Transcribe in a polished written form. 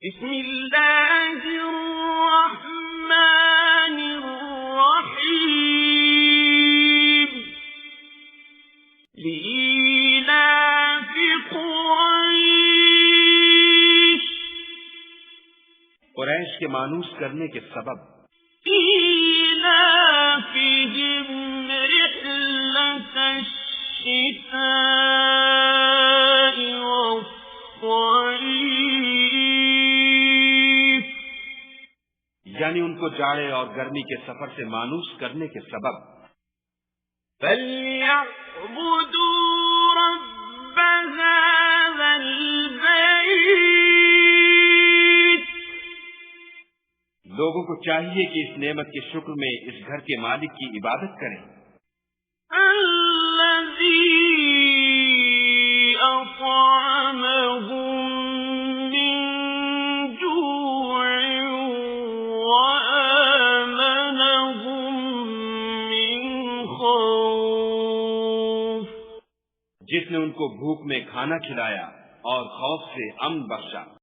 بسم اللہ الرحمن الرحیم لإیلاف قریش قریش کے مانوس کرنے کے سبب إِيلَافِهِمْ رِحْلَةَ الشِّتَاءِ وَالصَّيْفِ یعنی ان کو جاڑے اور گرمی کے سفر سے مانوس کرنے کے سبب فَلْيَعْبُدُوا رَبَّ هَذَا الْبَيْتِ لوگوں کو چاہیے کہ اس نعمت کے شکر میں اس گھر کے مالک کی عبادت کریں الذي أطعمهم من جوع وآمنهم من خوف جس نے ان کو بھوک میں کھانا کھلایا اور خوف سے امن بخشا